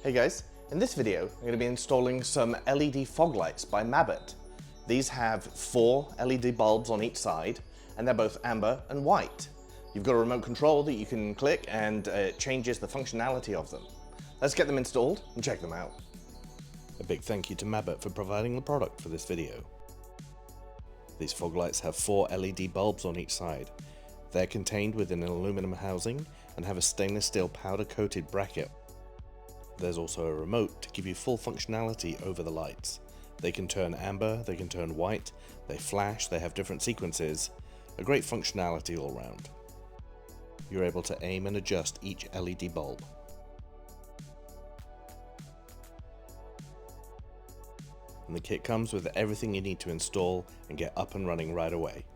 Hey guys, in this video I'm going to be installing some LED fog lights by Mabett. These have 4 LED bulbs on each side and they're both amber and white. You've got a remote control that you can click and it changes the functionality of them. Let's get them installed and check them out. A big thank you to Mabett for providing the product for this video. These fog lights have 4 LED bulbs on each side. They're contained within an aluminum housing and have a stainless steel powder coated bracket. There's also a remote to give you full functionality over the lights. They can turn amber, they can turn white, they flash, they have different sequences. A great functionality all round. You're able to aim and adjust each LED bulb. And the kit comes with everything you need to install and get up and running right away.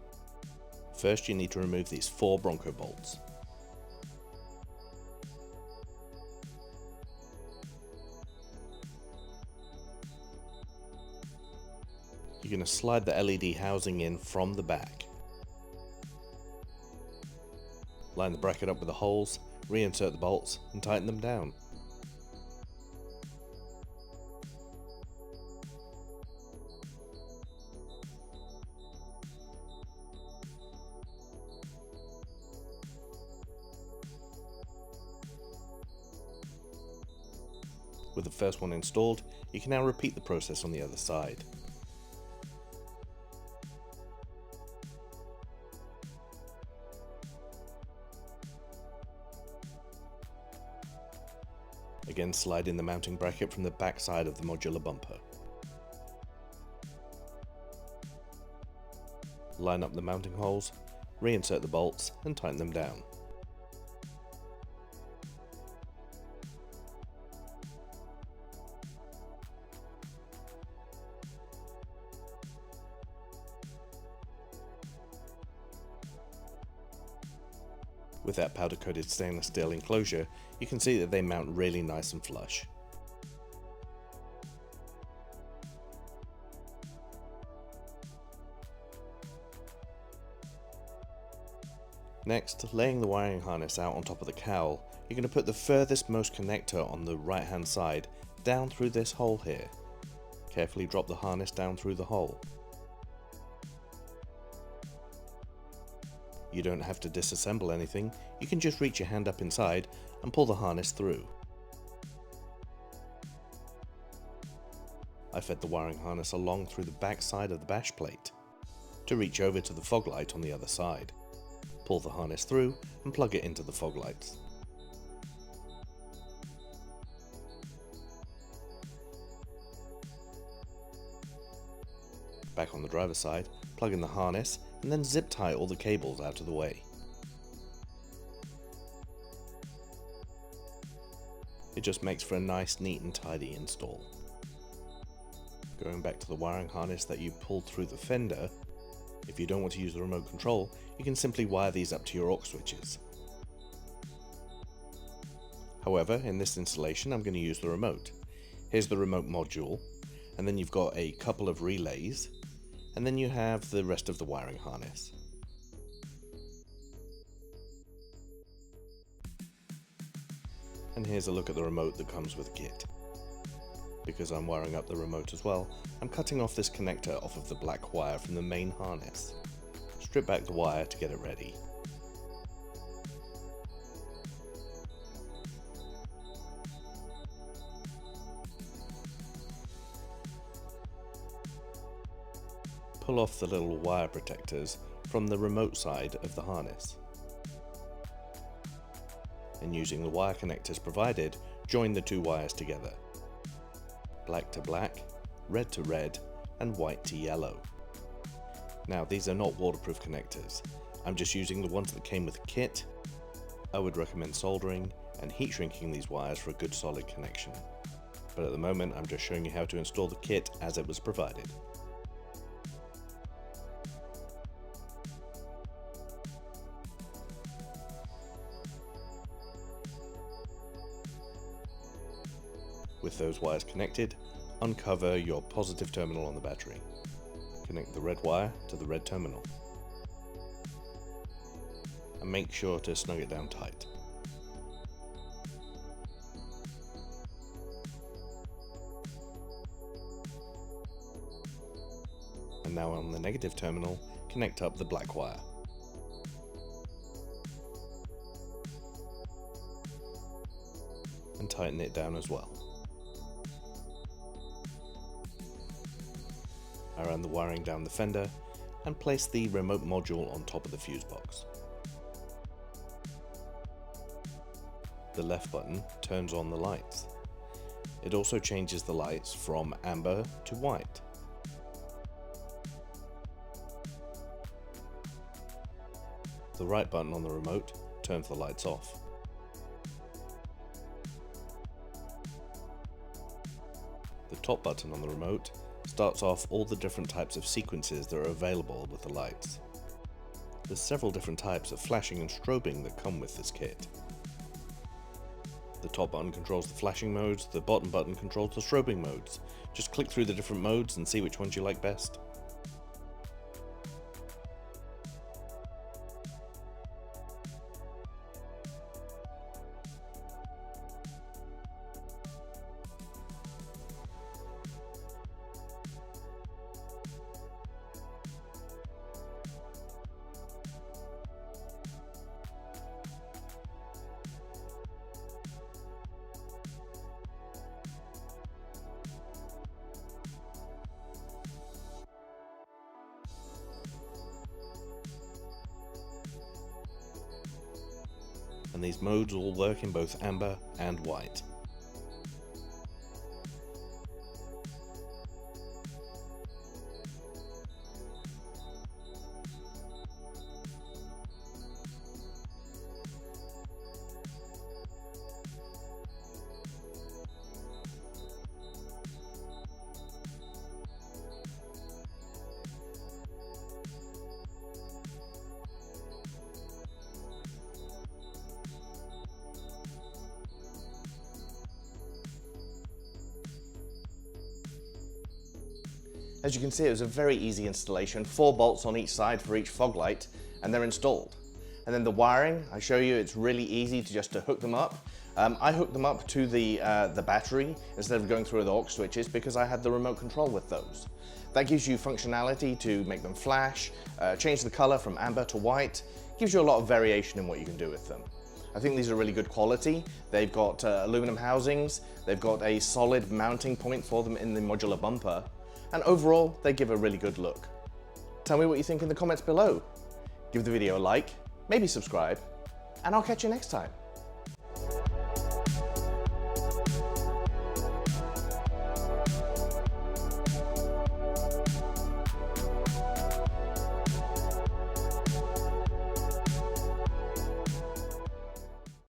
First you need to remove these 4 Bronco bolts. You're going to slide the LED housing in from the back. Line the bracket up with the holes, reinsert the bolts and tighten them down. With the first one installed, you can now repeat the process on the other side. Again, slide in the mounting bracket from the back side of the modular bumper. Line up the mounting holes, reinsert the bolts and tighten them down. With that powder coated stainless steel enclosure, you can see that they mount really nice and flush. Next, laying the wiring harness out on top of the cowl, you're going to put the furthest most connector on the right hand side down through this hole here. Carefully drop the harness down through the hole. You don't have to disassemble anything, you can just reach your hand up inside and pull the harness through. I fed the wiring harness along through the back side of the bash plate to reach over to the fog light on the other side. Pull the harness through and plug it into the fog lights. Back on the driver's side, plug in the harness and then zip tie all the cables out of the way. It just makes for a nice, neat and tidy install. Going back to the wiring harness that you pulled through the fender, if you don't want to use the remote control, you can simply wire these up to your aux switches. However, in this installation I'm going to use the remote. Here's the remote module, and then you've got a couple of relays, and then you have the rest of the wiring harness. And here's a look at the remote that comes with the kit. Because I'm wiring up the remote as well, I'm cutting off this connector off of the black wire from the main harness. Strip back the wire to get it ready. Pull off the little wire protectors from the remote side of the harness. And using the wire connectors provided, join the 2 wires together. Black to black, red to red, and white to yellow. Now these are not waterproof connectors. I'm just using the ones that came with the kit. I would recommend soldering and heat shrinking these wires for a good solid connection. But at the moment I'm just showing you how to install the kit as it was provided. With those wires connected, uncover your positive terminal on the battery. Connect the red wire to the red terminal. And make sure to snug it down tight. And now on the negative terminal, connect up the black wire. And tighten it down as well. I ran the wiring down the fender and place the remote module on top of the fuse box. The left button turns on the lights. It also changes the lights from amber to white. The right button on the remote turns the lights off. The top button on the remote starts off all the different types of sequences that are available with the lights. There's several different types of flashing and strobing that come with this kit. The top button controls the flashing modes, the bottom button controls the strobing modes. Just click through the different modes and see which ones you like best. And these modes all work in both amber and white. As you can see, it was a very easy installation, 4 bolts on each side for each fog light, and they're installed. And then the wiring, I show you, it's really easy to hook them up. I hooked them up to the battery instead of going through the aux switches because I had the remote control with those. That gives you functionality to make them flash, change the color from amber to white, gives you a lot of variation in what you can do with them. I think these are really good quality. They've got aluminum housings, they've got a solid mounting point for them in the modular bumper, and overall, they give a really good look. Tell me what you think in the comments below. Give the video a like, maybe subscribe, and I'll catch you next time.